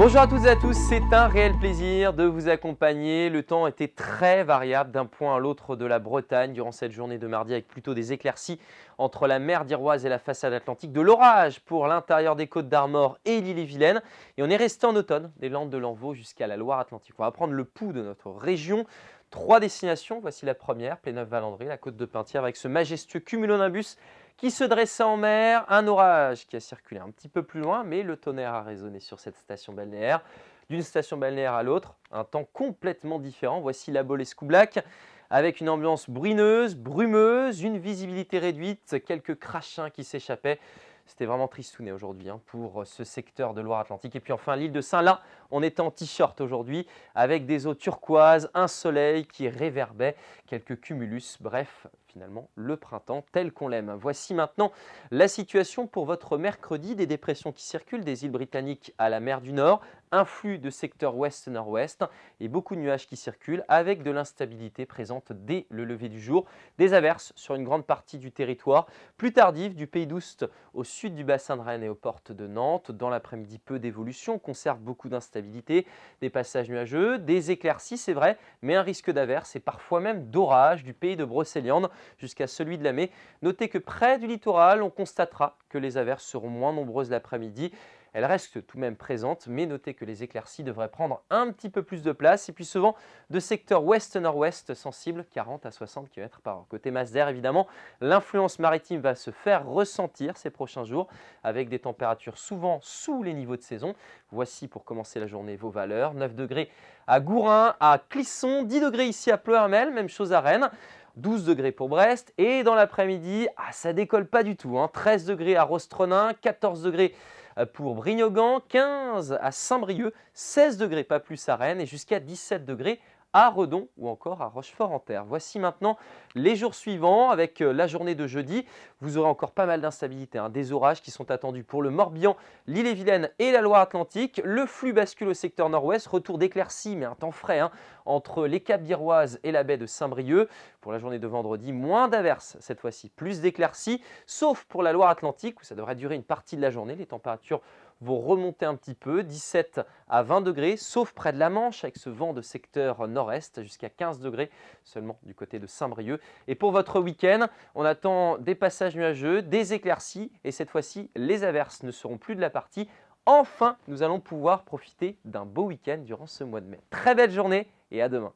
Bonjour à toutes et à tous, c'est un réel plaisir de vous accompagner. Le temps était très variable d'un point à l'autre de la Bretagne durant cette journée de mardi avec plutôt des éclaircies entre la mer d'Iroise et la façade atlantique, de l'orage pour l'intérieur des Côtes d'Armor et l'Ille-et-Vilaine. Et on est resté en automne des Landes de l'Envaut jusqu'à la Loire-Atlantique. On va prendre le pouls de notre région. 3 destinations, voici la première, Pléneuf-Valandry, la côte de Penthièvre avec ce majestueux cumulonimbus qui se dressait en mer, un orage qui a circulé un petit peu plus loin, mais le tonnerre a résonné sur cette station balnéaire. D'une station balnéaire à l'autre, un temps complètement différent. Voici la Bolescou-Blac, avec une ambiance bruineuse, brumeuse, une visibilité réduite, quelques crachins qui s'échappaient. C'était vraiment tristouné aujourd'hui pour ce secteur de Loire-Atlantique. Et puis enfin, l'île de Saint-Lin, on était en t-shirt aujourd'hui, avec des eaux turquoises, un soleil qui réverbait, quelques cumulus, bref, finalement, le printemps tel qu'on l'aime. Voici maintenant la situation pour votre mercredi. Des dépressions qui circulent des îles britanniques à la mer du Nord, un flux de secteur ouest-nord-ouest et beaucoup de nuages qui circulent avec de l'instabilité présente dès le lever du jour. Des averses sur une grande partie du territoire, plus tardives du Pays d'Oust au sud du bassin de Rennes et aux portes de Nantes. Dans l'après-midi, peu d'évolution, on conserve beaucoup d'instabilité, des passages nuageux, des éclaircies, c'est vrai, mais un risque d'averse et parfois même d'orage du pays de Brocéliande jusqu'à celui de la Mai. Notez que près du littoral, on constatera que les averses seront moins nombreuses l'après-midi. Elles restent tout de même présentes, mais notez que les éclaircies devraient prendre un petit peu plus de place. Et puis ce vent de secteur ouest-nord-ouest sensible, 40 à 60 km par heure. Côté masse d'air, évidemment, l'influence maritime va se faire ressentir ces prochains jours avec des températures souvent sous les niveaux de saison. Voici pour commencer la journée vos valeurs. 9 degrés à Gourin, à Clisson, 10 degrés ici à Pleuhermel, même chose à Rennes. 12 degrés pour Brest et dans l'après-midi, ça décolle pas du tout. 13 degrés à Rostronin, 14 degrés pour Brignogan, 15 à Saint-Brieuc, 16 degrés pas plus à Rennes et jusqu'à 17 degrés à Redon ou encore à Rochefort-en-Terre. Voici maintenant les jours suivants avec la journée de jeudi. Vous aurez encore pas mal d'instabilité, des orages qui sont attendus pour le Morbihan, l'Ille-et-Vilaine et la Loire-Atlantique. Le flux bascule au secteur nord-ouest, retour d'éclaircies mais un temps frais entre les Caps d'Iroise et la baie de Saint-Brieuc. Pour la journée de vendredi, moins d'averses cette fois-ci, plus d'éclaircies, sauf pour la Loire-Atlantique où ça devrait durer une partie de la journée. Les températures vont remonter un petit peu, 17 à 20 degrés, sauf près de la Manche avec ce vent de secteur nord-est jusqu'à 15 degrés seulement du côté de Saint-Brieuc. Et pour votre week-end, on attend des passages nuageux, des éclaircies et cette fois-ci, les averses ne seront plus de la partie. Enfin, nous allons pouvoir profiter d'un beau week-end durant ce mois de mai. Très belle journée et à demain.